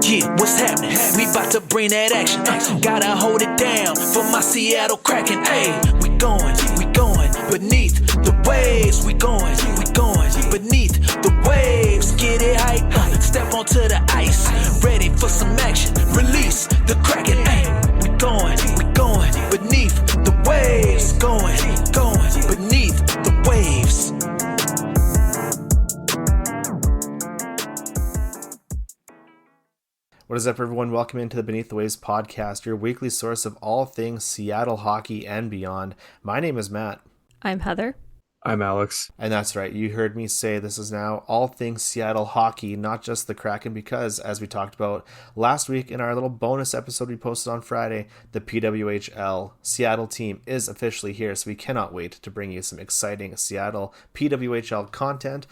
Yeah, what's happening? We about to bring that action. Gotta hold it down for my Seattle Kraken. Hey, we going beneath the waves. We going beneath the waves. Get it hype, step onto the ice. Ready for some action. Release the Kraken. Hey, we going beneath the waves. Going beneath the waves. What is up, everyone? Welcome into the Beneath the Waves podcast, your weekly source of all things Seattle hockey and beyond. My name is Matt. I'm Heather. I'm Alex. And that's right, you heard me say this is now all things Seattle hockey, not just the Kraken, because as we talked about last week in our little bonus episode we posted on Friday, the PWHL Seattle team is officially here, so we cannot wait to bring you some exciting Seattle PWHL content.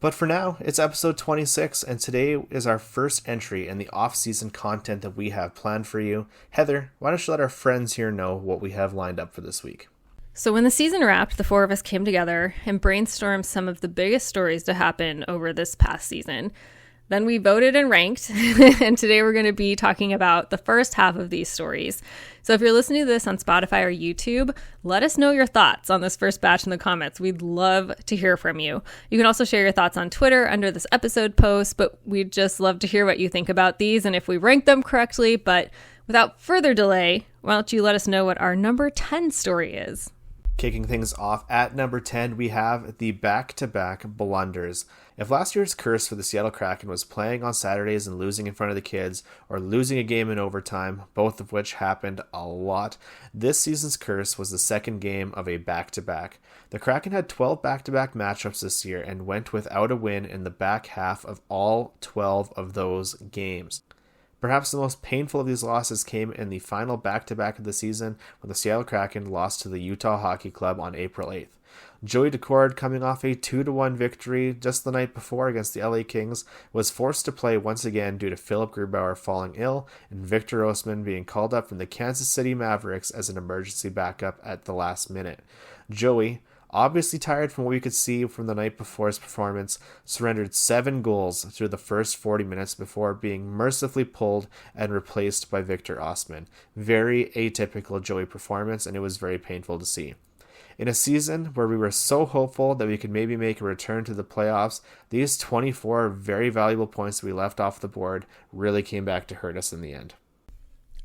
But for now, it's episode 26, and today is our first entry in the off-season content that we have planned for you. Heather, why don't you let our friends here know what we have lined up for this week? So when the season wrapped, the four of us came together and brainstormed some of the biggest stories to happen over this past season. Then we voted and ranked, and today we're going to be talking about the first half of these stories. So if you're listening to this on Spotify or YouTube, let us know your thoughts on this first batch in the comments. We'd love to hear from you. You can also share your thoughts on Twitter under this episode post, but we'd just love to hear what you think about these and if we ranked them correctly. But without further delay, why don't you let us know what our number 10 story is? Kicking things off at number 10, we have the back-to-back Blunders. If last year's curse for the Seattle Kraken was playing on Saturdays and losing in front of the kids, or losing a game in overtime, both of which happened a lot, this season's curse was the second game of a back-to-back. The Kraken had 12 back-to-back matchups this year and went without a win in the back half of all 12 of those games. Perhaps the most painful of these losses came in the final back-to-back of the season when the Seattle Kraken lost to the Utah Hockey Club on April 8th. Joey Daccord, coming off a 2-1 victory just the night before against the LA Kings, was forced to play once again due to Philip Grubauer falling ill and Victor Osman being called up from the Kansas City Mavericks as an emergency backup at the last minute. Joey, obviously tired from what we could see from the night before's performance, surrendered 7 goals through the first 40 minutes before being mercifully pulled and replaced by Victor Osman. Very atypical Joey performance, and it was very painful to see. In a season where we were so hopeful that we could maybe make a return to the playoffs, these 24 very valuable points we left off the board really came back to hurt us in the end.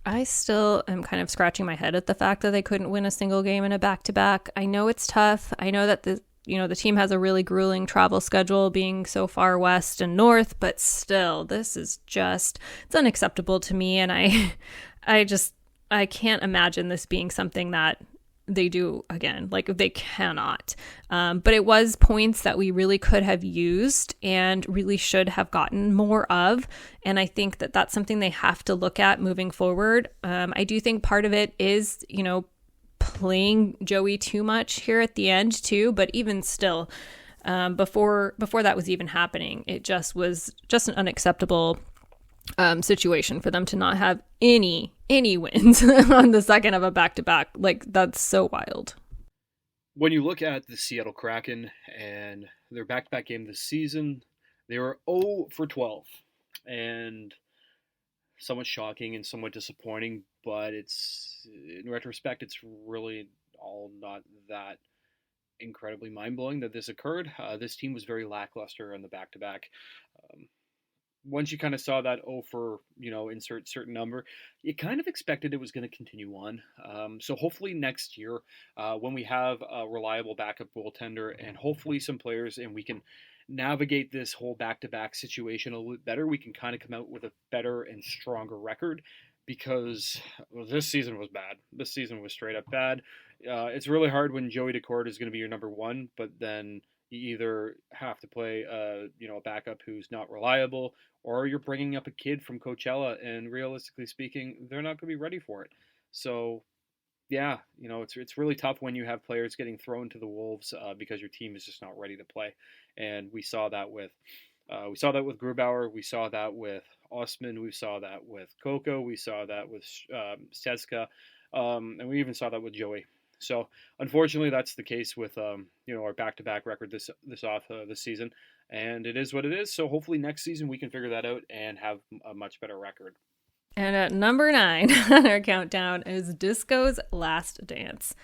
I still am kind of scratching my head at the fact that they couldn't win a single game in a back-to-back. I know it's tough. I know that the team has a really grueling travel schedule being so far west and north, but still, this is it's unacceptable to me. And I can't imagine this being something that they do again. Like, they cannot. But it was points that we really could have used and really should have gotten more of. And I think that that's something they have to look at moving forward. I do think part of it is, playing Joey too much here at the end too. But even still, before that was even happening, it just was just an unacceptable situation for them to not have any wins on the second of a back-to-back. Like, that's so wild. When you look at the Seattle Kraken and their back-to-back game this season, they were 0 for 12, and somewhat shocking and somewhat disappointing, but in retrospect, it's really all not that incredibly mind-blowing that this occurred. This team was very lackluster on the back-to-back. Once you kind of saw that for, insert certain number, you kind of expected it was going to continue on. So hopefully next year, when we have a reliable backup goaltender and hopefully some players, and we can navigate this whole back-to-back situation a little bit better, we can kind of come out with a better and stronger record, because this season was bad. This season was straight up bad. It's really hard when Joey Daccord is going to be your number one, but then you either have to play a backup who's not reliable, or you're bringing up a kid from Coachella, and realistically speaking, they're not going to be ready for it. So, yeah, it's really tough when you have players getting thrown to the wolves because your team is just not ready to play. And we saw that with Grubauer, we saw that with Osman, we saw that with Kaapo, we saw that with Stezka, and we even saw that with Joey. So unfortunately, that's the case with our back-to-back record this season, And it is what it is. So hopefully next season we can figure that out and have a much better record. And at number 9 on our countdown is Disco's Last Dance.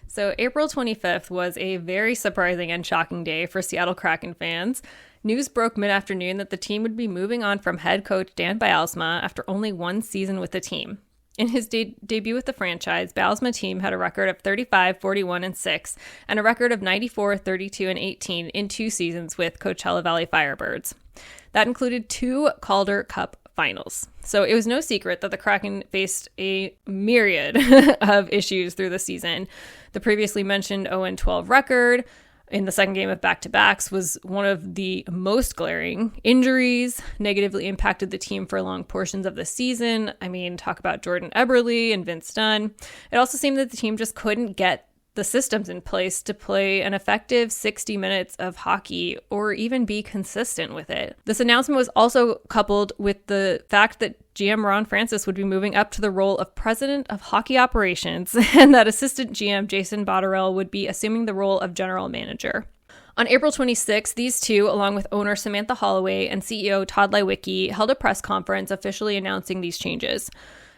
So April 25th was a very surprising and shocking day for Seattle Kraken fans. News broke mid-afternoon that the team would be moving on from head coach Dan Bylsma after only one season with the team. In his debut with the franchise, Bylsma team had a record of 35, 41, and 6, and a record of 94, 32, and 18 in 2 seasons with Coachella Valley Firebirds. That included 2 Calder Cup finals. So it was no secret that the Kraken faced a myriad of issues through the season. The previously mentioned 0-12 record in the second game of back-to-backs was one of the most glaring. Injuries negatively impacted the team for long portions of the season. I mean, talk about Jordan Eberle and Vince Dunn. It also seemed that the team just couldn't get the systems in place to play an effective 60 minutes of hockey or even be consistent with it. This announcement was also coupled with the fact that GM Ron Francis would be moving up to the role of president of hockey operations and that assistant GM Jason Botterill would be assuming the role of general manager. On April 26, these two, along with owner Samantha Holloway and CEO Todd Leiweke, held a press conference officially announcing these changes.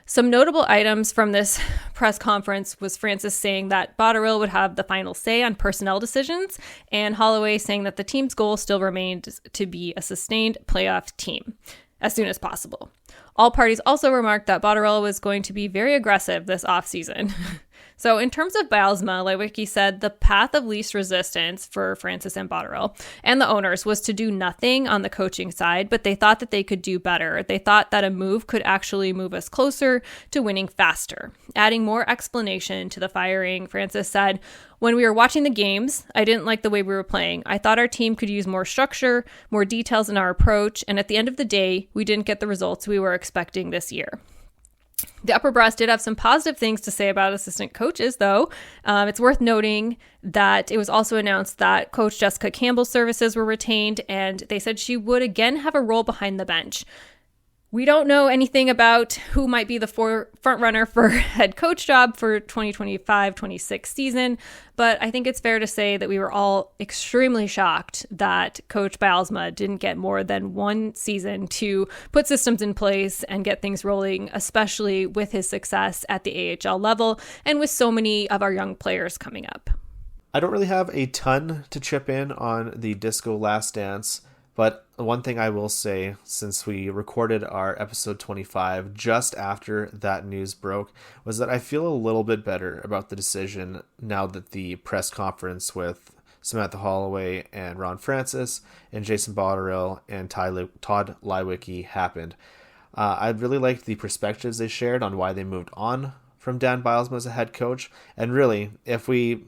Some notable items from this press conference was Francis saying that Botterill would have the final say on personnel decisions, and Holloway saying that the team's goal still remained to be a sustained playoff team as soon as possible. All parties also remarked that Botterill was going to be very aggressive this offseason. So in terms of Bylsma, Leiweke said the path of least resistance for Francis and Botterill and the owners was to do nothing on the coaching side, but they thought that they could do better. They thought that a move could actually move us closer to winning faster. Adding more explanation to the firing, Francis said, "When we were watching the games, I didn't like the way we were playing. I thought our team could use more structure, more details in our approach, and at the end of the day, we didn't get the results we were expecting this year." The upper brass did have some positive things to say about assistant coaches, though. It's worth noting that it was also announced that Coach Jessica Campbell's services were retained, and they said she would again have a role behind the bench. We don't know anything about who might be the front runner for head coach job for 2025-26 season, but I think it's fair to say that we were all extremely shocked that Coach Bylsma didn't get more than one season to put systems in place and get things rolling, especially with his success at the AHL level and with so many of our young players coming up. I don't really have a ton to chip in on the Disco Last Dance, but one thing I will say, since we recorded our episode 25 just after that news broke, was that I feel a little bit better about the decision now that the press conference with Samantha Holloway and Ron Francis and Jason Botterill and Todd Leiweke happened. I really liked the perspectives they shared on why they moved on from Dan Bylsma as a head coach. And really, if we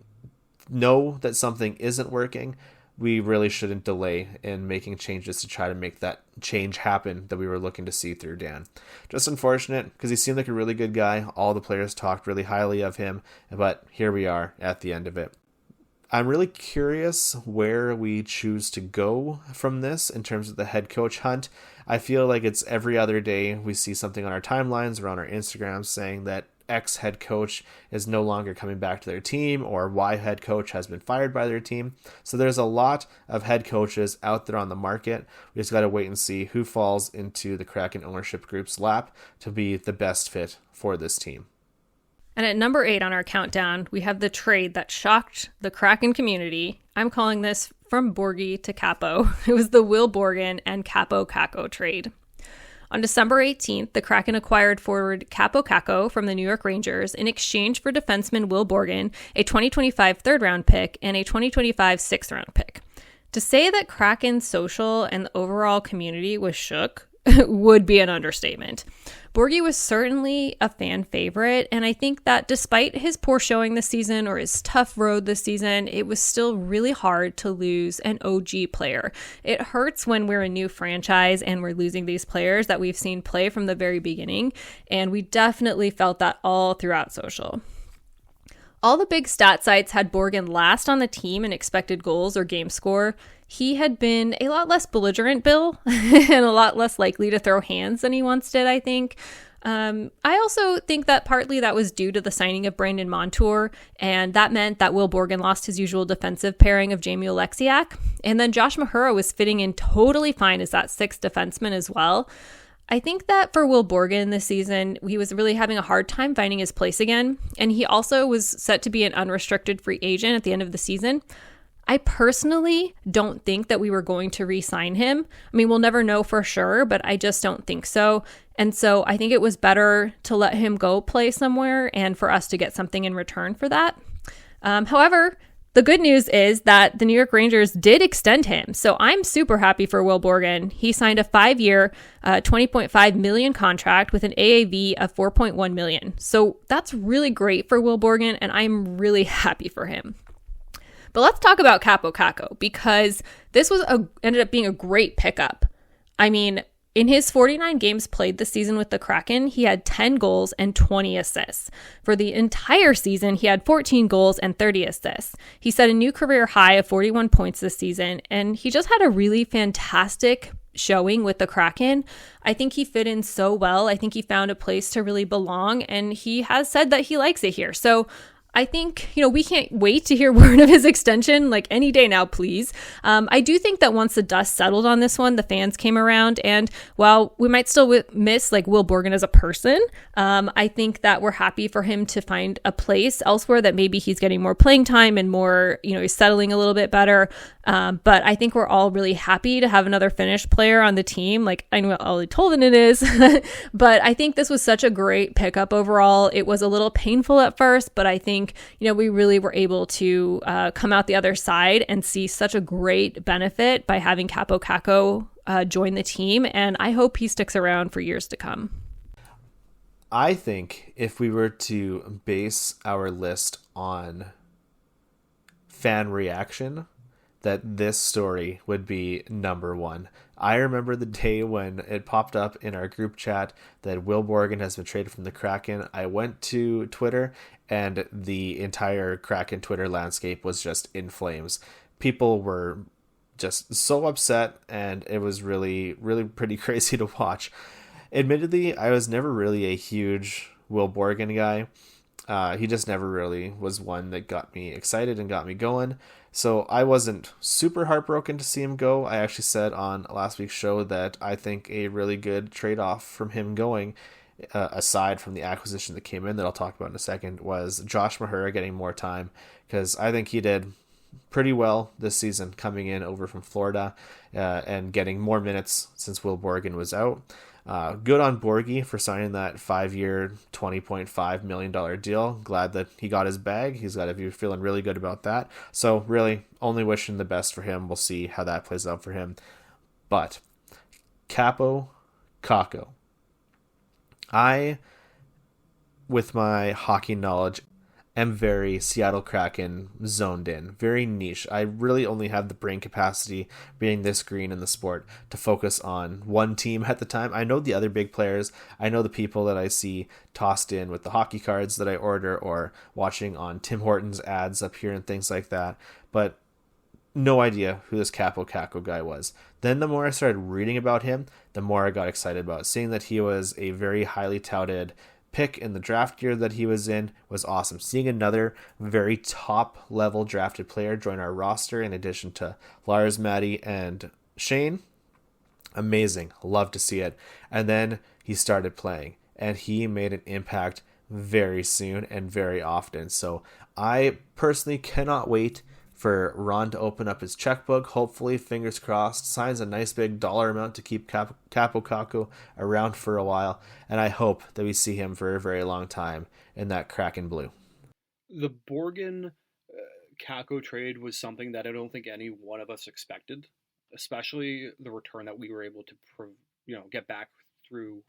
know that something isn't working, we really shouldn't delay in making changes to try to make that change happen that we were looking to see through Dan. Just unfortunate, because he seemed like a really good guy. All the players talked really highly of him, but here we are at the end of it. I'm really curious where we choose to go from this in terms of the head coach hunt. I feel like it's every other day we see something on our timelines or on our Instagrams saying that X head coach is no longer coming back to their team, or Y head coach has been fired by their team. So there's a lot of head coaches out there on the market. We just got to wait and see who falls into the Kraken ownership group's lap to be the best fit for this team. And at number 8 on our countdown, we have the trade that shocked the Kraken community. I'm calling this from Borgy to Kaapo. It was the Will Borgen and Kaapo trade. On December 18th, the Kraken acquired forward Kaapo from the New York Rangers in exchange for defenseman Will Borgen, a 2025 third-round pick, and a 2025 sixth-round pick. To say that Kraken social and the overall community was shook would be an understatement. Borgy was certainly a fan favorite, and I think that despite his poor showing this season or his tough road this season, it was still really hard to lose an OG player. It hurts when we're a new franchise and we're losing these players that we've seen play from the very beginning, and we definitely felt that all throughout social. All the big stat sites had Borgen last on the team in expected goals or game score. He had been a lot less belligerent, Bill, and a lot less likely to throw hands than he once did, I think. I also think that partly that was due to the signing of Brandon Montour, and that meant that Will Borgen lost his usual defensive pairing of Jamie Oleksiak, and then Josh Mahura was fitting in totally fine as that sixth defenseman as well. I think that for Will Borgen this season, he was really having a hard time finding his place again, and he also was set to be an unrestricted free agent at the end of the season. I personally don't think that we were going to re-sign him. I mean, we'll never know for sure, but I just don't think so. And so I think it was better to let him go play somewhere and for us to get something in return for that. However, the good news is that the New York Rangers did extend him. So I'm super happy for Will Borgen. He signed a 5-year, $20.5 million contract with an AAV of $4.1 million. So that's really great for Will Borgen, and I'm really happy for him. But let's talk about Kaapo because this was ended up being a great pickup. I mean, in his 49 games played this season with the Kraken, he had 10 goals and 20 assists. For the entire season, he had 14 goals and 30 assists. He set a new career high of 41 points this season, and he just had a really fantastic showing with the Kraken. I think he fit in so well. I think he found a place to really belong, and he has said that he likes it here. So I think, we can't wait to hear word of his extension, like any day now, please. I do think that once the dust settled on this one, the fans came around, and while we might still miss like Will Borgen as a person, I think that we're happy for him to find a place elsewhere that maybe he's getting more playing time and more, he's settling a little bit better. But I think we're all really happy to have another Finnish player on the team. Like, I know what Olli Tolvanen is, but I think this was such a great pickup overall. It was a little painful at first, but I think, we really were able to come out the other side and see such a great benefit by having Kaapo join the team. And I hope he sticks around for years to come. I think if we were to base our list on fan reaction, that this story would be number one. I remember the day when it popped up in our group chat that Will Borgen has been traded from the Kraken. I went to Twitter and the entire Kraken Twitter landscape was just in flames. People were just so upset, and it was really, really pretty crazy to watch. Admittedly, I was never really a huge Will Borgen guy. He just never really was one that got me excited and got me going. So I wasn't super heartbroken to see him go. I actually said on last week's show that I think a really good trade-off from him going, aside from the acquisition that came in that I'll talk about in a second, was Josh Mahura getting more time, because I think he did pretty well this season coming in over from Florida and getting more minutes since Will Borgen was out. Good on Borgy for signing that 5-year, $20.5 million deal. Glad that he got his bag. He's got to be feeling really good about that. So really only wishing the best for him. We'll see how that plays out for him. But Kaapo. I, with my hockey knowledge, am very Seattle Kraken zoned in, very niche. I really only have the brain capacity, being this green in the sport, to focus on one team at the time. I know the other big players. I know the people that I see tossed in with the hockey cards that I order or watching on Tim Hortons ads up here and things like that. But no idea who this Kaapo guy was. Then the more I started reading about him, the more I got excited about it. Seeing that he was a very highly touted pick in the draft year that he was in was awesome. Seeing another very top level drafted player join our roster in addition to Lars, Maddie, and Shane, amazing. Love to see it. And then he started playing, and he made an impact very soon and very often. So I personally cannot wait for Ron to open up his checkbook. Hopefully, fingers crossed, signs a nice big dollar amount to keep Kaapo around for a while. And I hope that we see him for a very long time in that Kraken blue. The Borgen Kaapo trade was something that I don't think any one of us expected, especially the return that we were able to get back through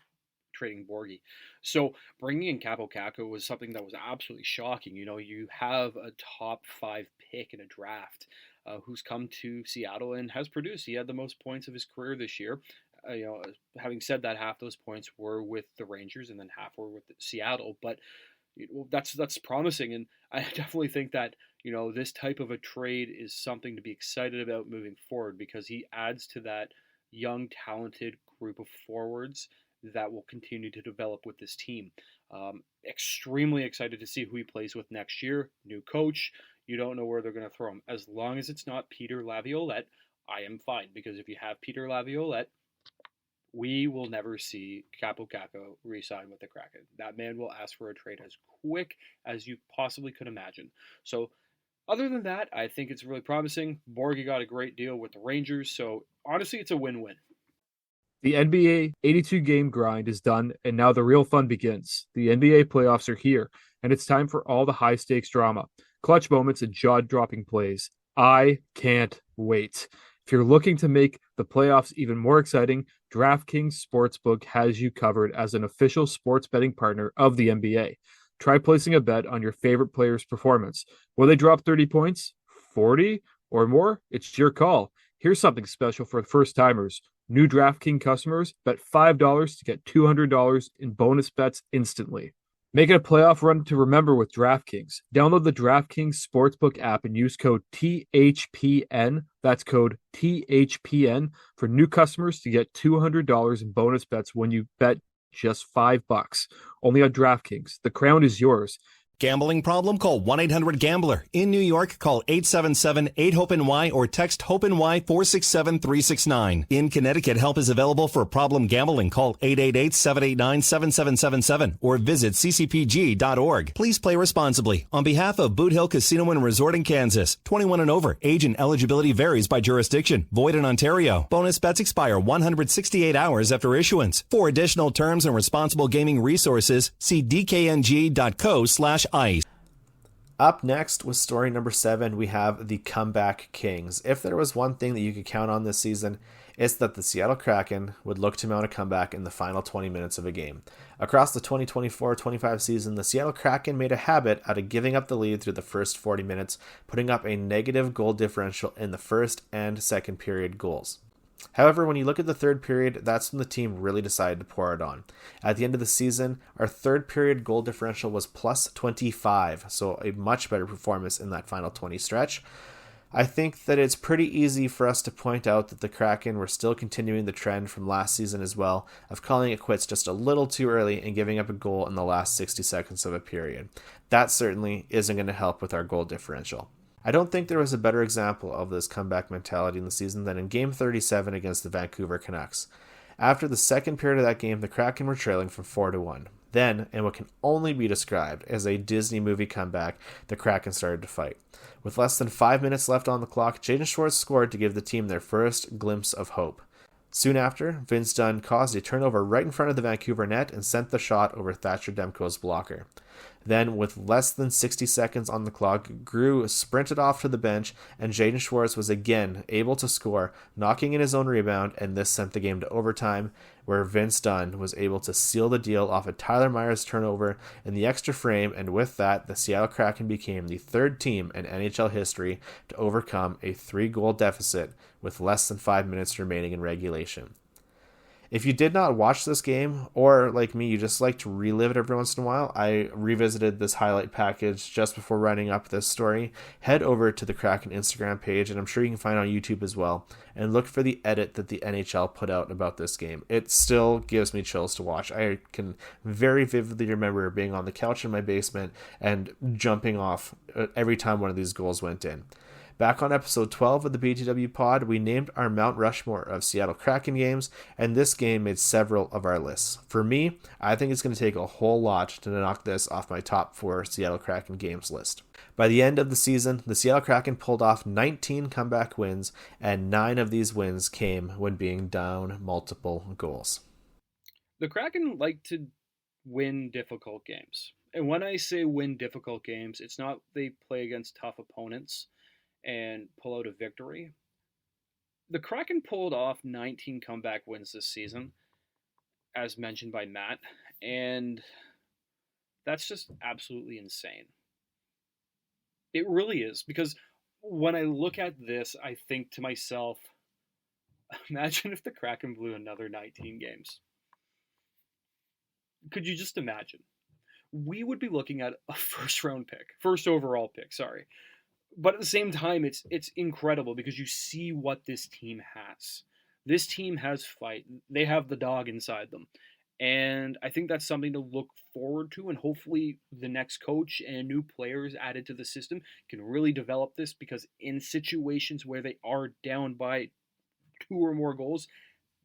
trading Borgy. So bringing in Kaapo was something that was absolutely shocking. You have a top 5 pick in a draft who's come to Seattle and has produced. He had the most points of his career this year. Having said that, half those points were with the Rangers and then half were with Seattle. But that's promising, and I definitely think that this type of a trade is something to be excited about moving forward, because he adds to that young, talented group of forwards that will continue to develop with this team. Extremely excited to see who he plays with next year. New coach. You don't know where they're going to throw him. As long as it's not Peter Laviolette, I am fine. Because if you have Peter Laviolette, we will never see Kaapo re-sign with the Kraken. That man will ask for a trade as quick as you possibly could imagine. So other than that, I think it's really promising. Borgy got a great deal with the Rangers. So honestly, it's a win-win. The NBA 82-game grind is done, and now the real fun begins. The NBA playoffs are here, and it's time for all the high-stakes drama, clutch moments, and jaw-dropping plays. I can't wait. If you're looking to make the playoffs even more exciting, DraftKings Sportsbook has you covered as an official sports betting partner of the NBA. Try placing a bet on your favorite player's performance. Will they drop 30 points, 40, or more? It's your call. Here's something special for first-timers. New DraftKings customers bet $5 to get $200 in bonus bets instantly. Make it a playoff run to remember with DraftKings. Download the DraftKings Sportsbook app and use code THPN. That's code THPN for new customers to get $200 in bonus bets when you bet just $5. Only on DraftKings. The crown is yours. Gambling problem? Call 1-800-GAMBLER. In New York, call 877-8-HOPE-NY or text HOPE-NY 467-369. In Connecticut, help is available for problem gambling. Call 888-789-7777 or visit ccpg.org. Please play responsibly. On behalf of Boot Hill Casino and Resort in Kansas, 21 and over. Age and eligibility varies by jurisdiction. Void in Ontario. Bonus bets expire 168 hours after issuance. For additional terms and responsible gaming resources, see dkng.co/ice. Up next with story number 7, we have the Comeback Kings. If there was one thing that you could count on this season, it's that the Seattle Kraken would look to mount a comeback in the final 20 minutes of a game. Across the 2024-25 season, the Seattle Kraken made a habit out of giving up the lead through the first 40 minutes, putting up a negative goal differential in the first and second period goals. However, when you look at the third period, that's when the team really decided to pour it on. At the end of the season, our third period goal differential was plus 25, so a much better performance in that final 20 stretch. I think that it's pretty easy for us to point out that the Kraken were still continuing the trend from last season as well, of calling it quits just a little too early and giving up a goal in the last 60 seconds of a period. That certainly isn't going to help with our goal differential. I don't think there was a better example of this comeback mentality in the season than in Game 37 against the Vancouver Canucks. After the second period of that game, the Kraken were trailing from 4-1. Then, in what can only be described as a Disney movie comeback, the Kraken started to fight. With less than 5 minutes left on the clock, Jaden Schwartz scored to give the team their first glimpse of hope. Soon after, Vince Dunn caused a turnover right in front of the Vancouver net and sent the shot over Thatcher Demko's blocker. Then, with less than 60 seconds on the clock, Grew sprinted off to the bench, and Jaden Schwartz was again able to score, knocking in his own rebound, and this sent the game to overtime, where Vince Dunn was able to seal the deal off a Tyler Myers turnover in the extra frame, and with that, the Seattle Kraken became the third team in NHL history to overcome a 3-goal deficit with less than 5 minutes remaining in regulation. If you did not watch this game, or like me, you just like to relive it every once in a while, I revisited this highlight package just before writing up this story. Head over to the Kraken Instagram page, and I'm sure you can find it on YouTube as well, and look for the edit that the NHL put out about this game. It still gives me chills to watch. I can very vividly remember being on the couch in my basement and jumping off every time one of these goals went in. Back on episode 12 of the BTW pod, we named our Mount Rushmore of Seattle Kraken games, and this game made several of our lists. For me, I think it's going to take a whole lot to knock this off my top 4 Seattle Kraken games list. By the end of the season, the Seattle Kraken pulled off 19 comeback wins, and 9 of these wins came when being down multiple goals. The Kraken like to win difficult games. And when I say win difficult games, it's not they play against tough opponents and pull out a victory. The Kraken pulled off 19 comeback wins this season, as mentioned by Matt, and that's just absolutely insane. It really is, because when I look at this, I think to myself, imagine if the Kraken blew another 19 games. Could you just imagine? We would be looking at a first overall pick, But at the same time, it's incredible because you see what this team has. This team has fight. They have the dog inside them. And I think that's something to look forward to, and hopefully the next coach and new players added to the system can really develop this, because in situations where they are down by 2 or more goals,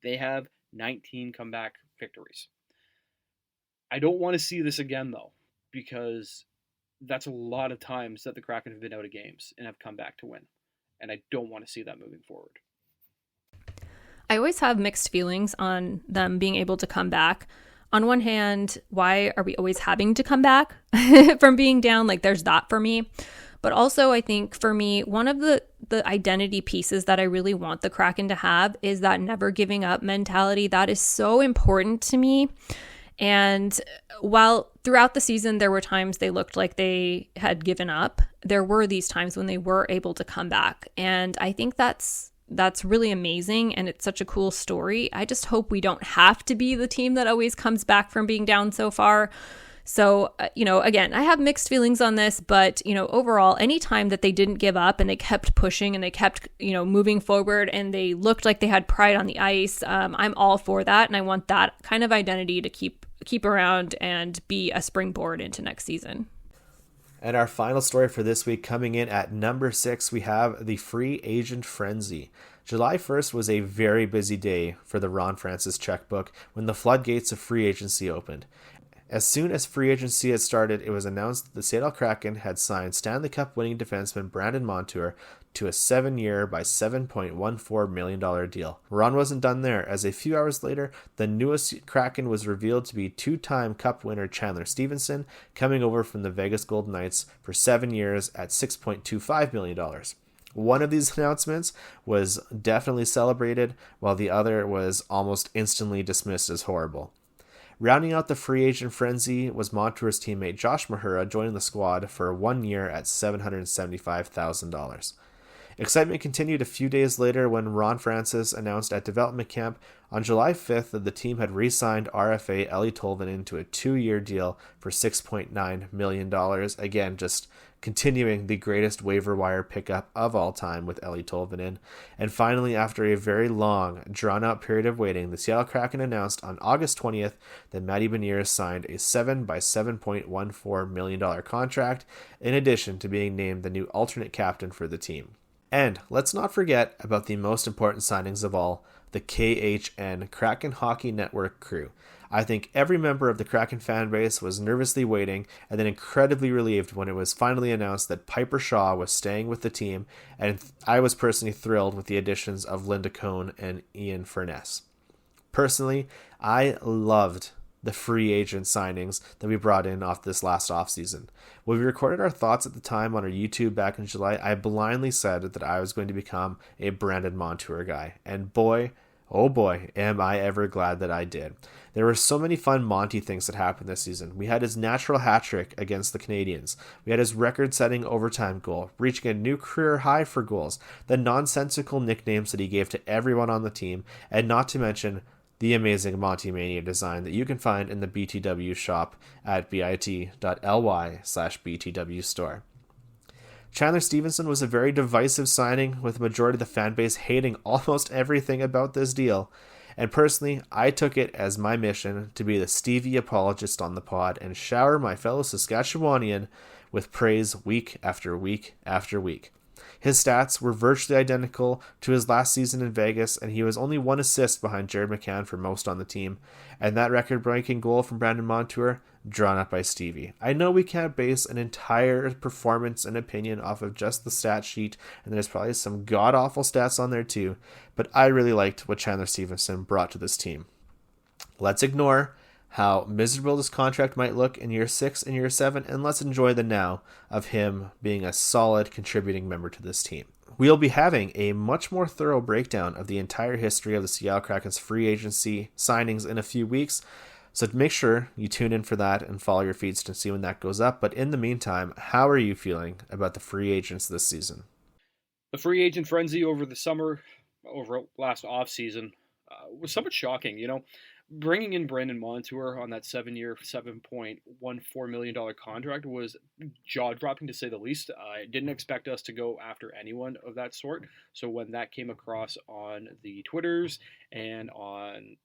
they have 19 comeback victories. I don't want to see this again, though, because that's a lot of times that the Kraken have been out of games and have come back to win. And I don't want to see that moving forward. I always have mixed feelings on them being able to come back. On one hand, why are we always having to come back from being down? Like, there's that for me. But also, I think for me, one of the identity pieces that I really want the Kraken to have is that never giving up mentality. That is so important to me. And while throughout the season, there were times they looked like they had given up, there were these times when they were able to come back. And I think that's really amazing, and it's such a cool story. I just hope we don't have to be the team that always comes back from being down so far. So, again, I have mixed feelings on this, but, overall, any time that they didn't give up and they kept pushing and they kept, moving forward and they looked like they had pride on the ice, I'm all for that. And I want that kind of identity to keep around and be a springboard into next season. And our final story for this week, coming in at number 6, we have the free agent frenzy. July 1st was a very busy day for the Ron Francis checkbook when the floodgates of free agency opened. As soon as free agency had started, it was announced that the Seattle Kraken had signed Stanley Cup winning defenseman Brandon Montour to a 7-year by $7.14 million deal. Ron wasn't done there, as a few hours later, the newest Kraken was revealed to be 2-time Cup winner Chandler Stevenson, coming over from the Vegas Golden Knights for 7 years at $6.25 million. One of these announcements was definitely celebrated, while the other was almost instantly dismissed as horrible. Rounding out the free agent frenzy was Montour's teammate Josh Mahura joining the squad for 1 year at $775,000. Excitement continued a few days later when Ron Francis announced at development camp on July 5th that the team had re-signed RFA Ellie Tolvanen to a 2-year deal for $6.9 million. Again, just continuing the greatest waiver wire pickup of all time with Ellie Tolvanen. And finally, after a very long, drawn-out period of waiting, the Seattle Kraken announced on August 20th that Matty Beniers signed a $7 by $7.14 million contract, in addition to being named the new alternate captain for the team. And let's not forget about the most important signings of all, the KHN, Kraken Hockey Network crew. I think every member of the Kraken fan base was nervously waiting and then incredibly relieved when it was finally announced that Piper Shaw was staying with the team, and I was personally thrilled with the additions of Linda Cohn and Ian Furness. Personally, I loved the free agent signings that we brought in off this last offseason. When we recorded our thoughts at the time on our YouTube back in July, I blindly said that I was going to become a Brandon Montour guy. And boy, oh boy, am I ever glad that I did. There were so many fun Monty things that happened this season. We had his natural hat trick against the Canadiens. We had his record-setting overtime goal, reaching a new career high for goals, the nonsensical nicknames that he gave to everyone on the team, and not to mention the amazing Monty Mania design that you can find in the BTW shop at bit.ly/BTW store. Chandler Stevenson was a very divisive signing, with the majority of the fan base hating almost everything about this deal. And personally, I took it as my mission to be the Stevie apologist on the pod and shower my fellow Saskatchewanian with praise week after week after week. His stats were virtually identical to his last season in Vegas, and he was only 1 assist behind Jared McCann for most on the team. And that record-breaking goal from Brandon Montour, drawn up by Stevie. I know we can't base an entire performance and opinion off of just the stat sheet, and there's probably some god-awful stats on there too, but I really liked what Chandler Stevenson brought to this team. Let's ignore how miserable this contract might look in year 6 and year 7, and let's enjoy the now of him being a solid contributing member to this team. We'll be having a much more thorough breakdown of the entire history of the Seattle Kraken's free agency signings in a few weeks, so make sure you tune in for that and follow your feeds to see when that goes up. But in the meantime, how are you feeling about the free agents this season? The free agent frenzy over the summer, over last offseason, was somewhat shocking. Bringing in Brandon Montour on that 7-year, $7.14 million contract was jaw-dropping, to say the least. I didn't expect us to go after anyone of that sort. So when that came across on the Twitters and on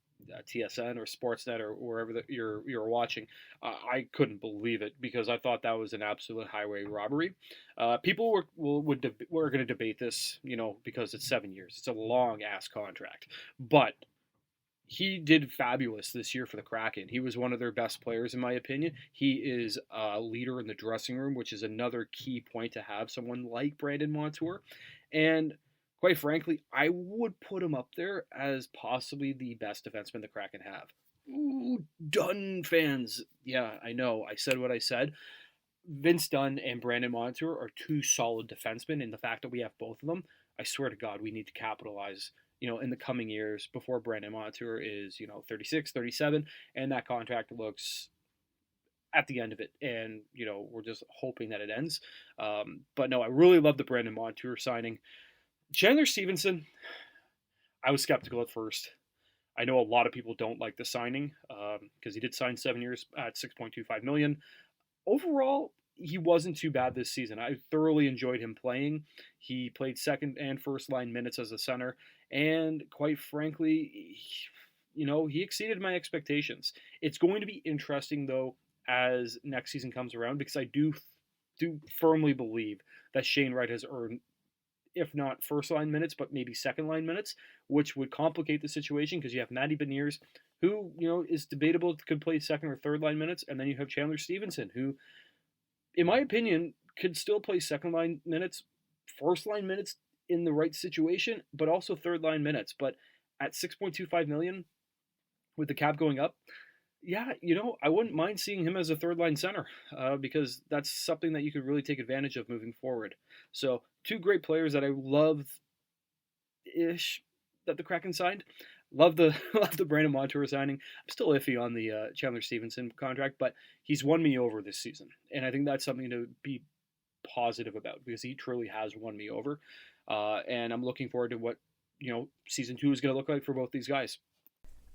TSN or Sportsnet or wherever you're watching, I couldn't believe it because I thought that was an absolute highway robbery. People were going to debate this, because it's 7 years. It's a long ass contract, but he did fabulous this year for the Kraken. He was one of their best players, in my opinion. He is a leader in the dressing room, which is another key point to have someone like Brandon Montour. And quite frankly, I would put him up there as possibly the best defenseman the Kraken have. Ooh, Dunn fans. Yeah, I know. I said what I said. Vince Dunn and Brandon Montour are two solid defensemen, and the fact that we have both of them, I swear to God, we need to capitalize in the coming years before Brandon Montour is, 36, 37, and that contract looks at the end of it. And, we're just hoping that it ends. But no, I really love the Brandon Montour signing. Chandler Stevenson, I was skeptical at first. I know a lot of people don't like the signing because he did sign 7 years at $6.25 million. Overall, he wasn't too bad this season. I thoroughly enjoyed him playing. He played second and first line minutes as a center, and quite frankly, he exceeded my expectations. It's going to be interesting though as next season comes around because I do firmly believe that Shane Wright has earned, if not first line minutes, but maybe second line minutes, which would complicate the situation because you have Matty Beniers, who is debatable, could play second or third line minutes, and then you have Chandler Stevenson, who, in my opinion, could still play second line minutes, first line minutes in the right situation, but also third line minutes. But at $6.25 million, with the cap going up, yeah, I wouldn't mind seeing him as a third line center because that's something that you could really take advantage of moving forward. So two great players that I love-ish that the Kraken signed. Love the Brandon Montour signing. I'm still iffy on the Chandler Stevenson contract, but he's won me over this season, and I think that's something to be positive about because he truly has won me over. And I'm looking forward to what season 2 is going to look like for both these guys.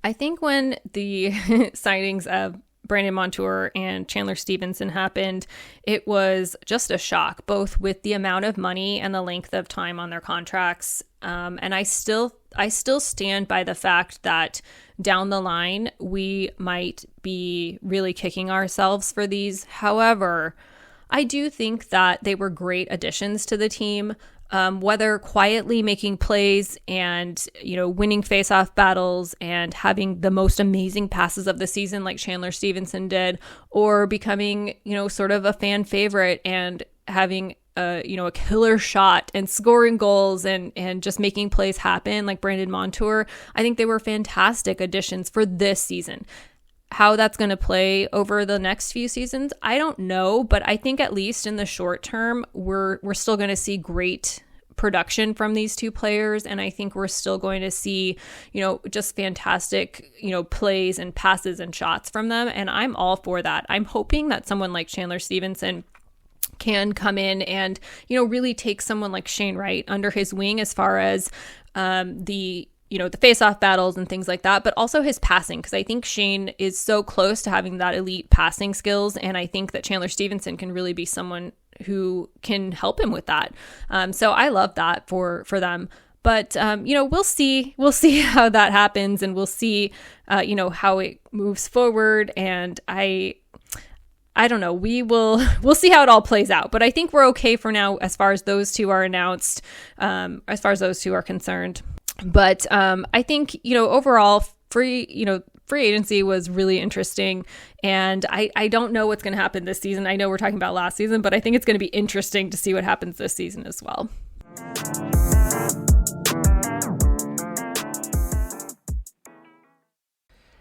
I think when the signings of Brandon Montour and Chandler Stevenson happened, it was just a shock, both with the amount of money and the length of time on their contracts. And I still stand by the fact that down the line, we might be really kicking ourselves for these. However, I do think that they were great additions to the team. Whether quietly making plays and, winning face-off battles and having the most amazing passes of the season like Chandler Stevenson did, or becoming, sort of a fan favorite and having a killer shot and scoring goals and just making plays happen like Brandon Montour, I think they were fantastic additions for this season. How that's going to play over the next few seasons, I don't know, but I think at least in the short term, we're still going to see great production from these two players, and I think we're still going to see, just fantastic, plays and passes and shots from them, and I'm all for that. I'm hoping that someone like Chandler Stevenson can come in and, really take someone like Shane Wright under his wing as far as the face-off battles and things like that, but also his passing, because I think Shane is so close to having that elite passing skills, and I think that Chandler Stevenson can really be someone who can help him with that. So I love that for them. But, we'll see how that happens, and we'll see, how it moves forward, and I don't know. We'll see how it all plays out, but I think we're okay for now as far as those two are announced, as far as those two are concerned. But I think, overall, free agency was really interesting. And I don't know what's going to happen this season. I know we're talking about last season, but I think it's going to be interesting to see what happens this season as well.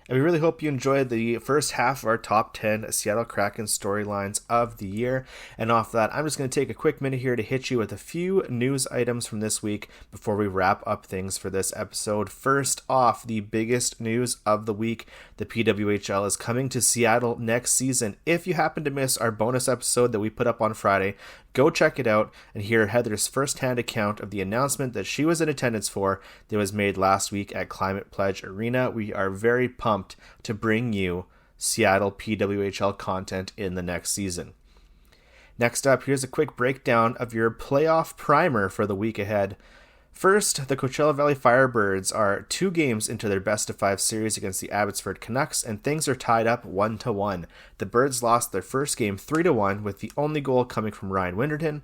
And we really hope you enjoyed the first half of our top 10 Seattle Kraken storylines of the year. And off that, I'm just going to take a quick minute here to hit you with a few news items from this week before we wrap up things for this episode. First off, the biggest news of the week, the PWHL is coming to Seattle next season. If you happen to miss our bonus episode that we put up on Friday, go check it out and hear Heather's first-hand account of the announcement that she was in attendance for that was made last week at Climate Pledge Arena. We are very pumped to bring you Seattle PWHL content in the next season. Next up, here's a quick breakdown of your playoff primer for the week ahead. First, the Coachella Valley Firebirds are 2 games into their best-of-5 series against the Abbotsford Canucks, and things are tied up 1-1. The Birds lost their first game 3-1, with the only goal coming from Ryan Winterton.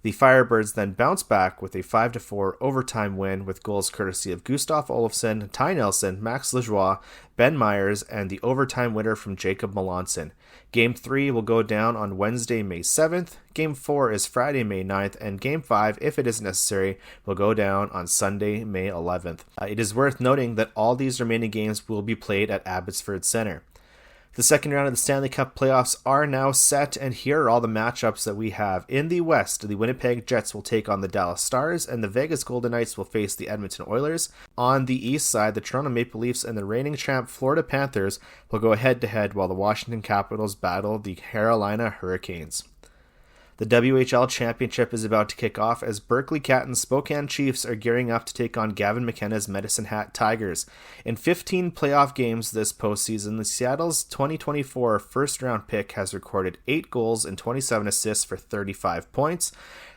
The Firebirds then bounced back with a 5-4 overtime win with goals courtesy of Gustav Olofsson, Ty Nelson, Max Lajoie, Ben Myers, and the overtime winner from Jacob Melanson. Game 3 will go down on Wednesday, May 7th. Game 4 is Friday, May 9th, and Game 5, if it is necessary, will go down on Sunday, May 11th. It is worth noting that all these remaining games will be played at Abbotsford Centre. The second round of the Stanley Cup playoffs are now set, and here are all the matchups that we have. In the West, the Winnipeg Jets will take on the Dallas Stars, and the Vegas Golden Knights will face the Edmonton Oilers. On the East side, the Toronto Maple Leafs and the reigning champ Florida Panthers will go head-to-head, while the Washington Capitals battle the Carolina Hurricanes. The WHL Championship is about to kick off as Berkeley Cat and Spokane Chiefs are gearing up to take on Gavin McKenna's Medicine Hat Tigers. In 15 playoff games this postseason, the Seattle's 2024 first-round pick has recorded 8 goals and 27 assists for 35 points.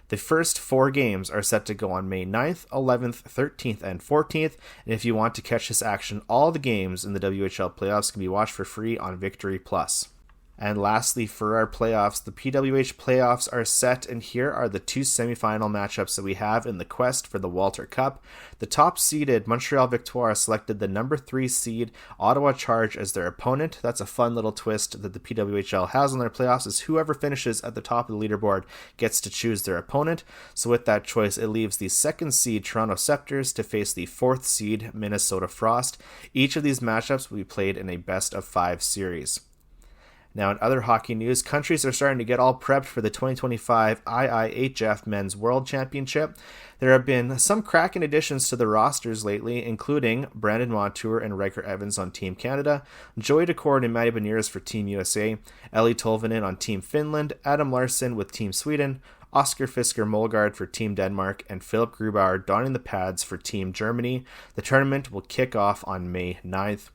The first 4 games are set to go on May 9th, 11th, 13th, and 14th, and if you want to catch this action, all the games in the WHL playoffs can be watched for free on Victory Plus. And lastly, for our playoffs, the PWH playoffs are set, and here are the 2 semifinal matchups that we have in the quest for the Walter Cup. The top-seeded Montreal Victoire selected the number 3 seed Ottawa Charge as their opponent. That's a fun little twist that the PWHL has on their playoffs, is whoever finishes at the top of the leaderboard gets to choose their opponent. So with that choice, it leaves the 2nd seed Toronto Scepters to face the 4th seed Minnesota Frost. Each of these matchups will be played in a best-of-5 series. Now, in other hockey news, countries are starting to get all prepped for the 2025 IIHF Men's World Championship. There have been some Kraken additions to the rosters lately, including Brandon Montour and Riker Evans on Team Canada, Joey Decord and Matty Beniers for Team USA, Ellie Tolvanen on Team Finland, Adam Larsson with Team Sweden, Oscar Fisker Molgaard for Team Denmark, and Philip Grubauer donning the pads for Team Germany. The tournament will kick off on May 9th.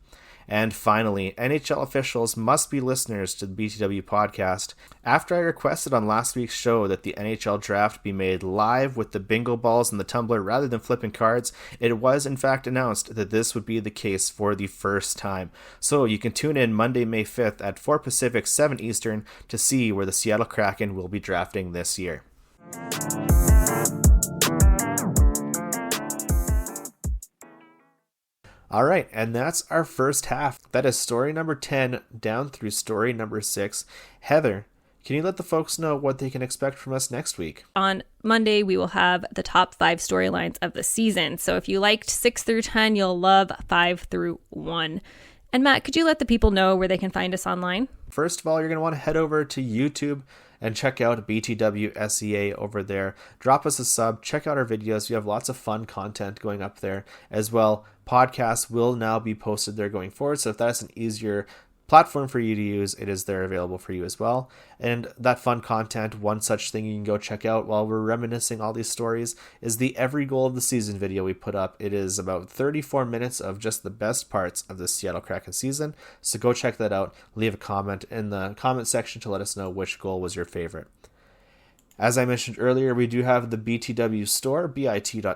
And finally, NHL officials must be listeners to the BTW podcast. After I requested on last week's show that the NHL draft be made live with the bingo balls and the tumbler rather than flipping cards, it was in fact announced that this would be the case for the first time. So you can tune in Monday, May 5th at 4 Pacific, 7 Eastern to see where the Seattle Kraken will be drafting this year. All right, and that's our first half. That is story number 10 down through story number 6. Heather, can you let the folks know what they can expect from us next week? On Monday, we will have the top 5 storylines of the season. So if you liked 6 through 10, you'll love 5 through 1. And Matt, could you let the people know where they can find us online? First of all, you're going to want to head over to YouTube and check out BTW SEA over there. Drop us a sub, check out our videos. We have lots of fun content going up there as well. Podcasts will now be posted there going forward, so if that's an easier platform for you to use, it is there available for you as well. And that fun content, one such thing you can go check out while we're reminiscing all these stories, is the Every Goal of the Season video we put up. It is about 34 minutes of just the best parts of the Seattle Kraken season, so go check that out. Leave a comment in the comment section to let us know which goal was your favorite. As I mentioned earlier, we do have the BTW store, bit.ly/BTW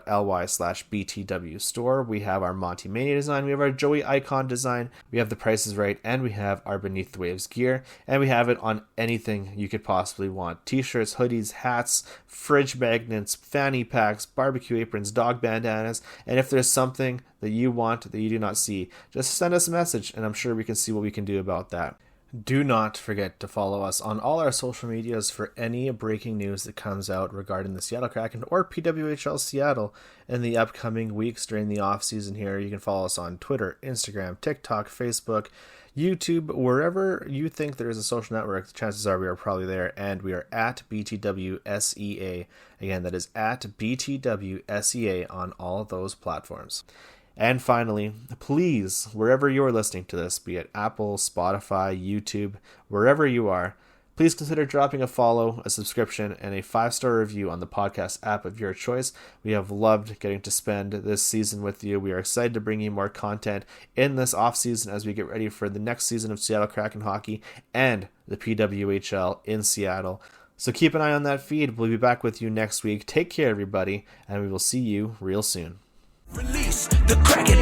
store. We have our Monty Mania design, we have our Joey Icon design, we have the Price is Right, and we have our Beneath the Waves gear, and we have it on anything you could possibly want. T-shirts, hoodies, hats, fridge magnets, fanny packs, barbecue aprons, dog bandanas, and if there's something that you want that you do not see, just send us a message, and I'm sure we can see what we can do about that. Do not forget to follow us on all our social medias for any breaking news that comes out regarding the Seattle Kraken or PWHL Seattle in the upcoming weeks during the off season here. You can follow us on Twitter, Instagram, TikTok, Facebook, YouTube, wherever you think there is a social network. The chances are we are probably there, and we are at BTW SEA. Again, that is at BTW SEA on all those platforms. And finally, please, wherever you are listening to this, be it Apple, Spotify, YouTube, wherever you are, please consider dropping a follow, a subscription, and a 5-star review on the podcast app of your choice. We have loved getting to spend this season with you. We are excited to bring you more content in this off-season as we get ready for the next season of Seattle Kraken hockey and the PWHL in Seattle. So keep an eye on that feed. We'll be back with you next week. Take care, everybody, and we will see you real soon. Release the Kraken.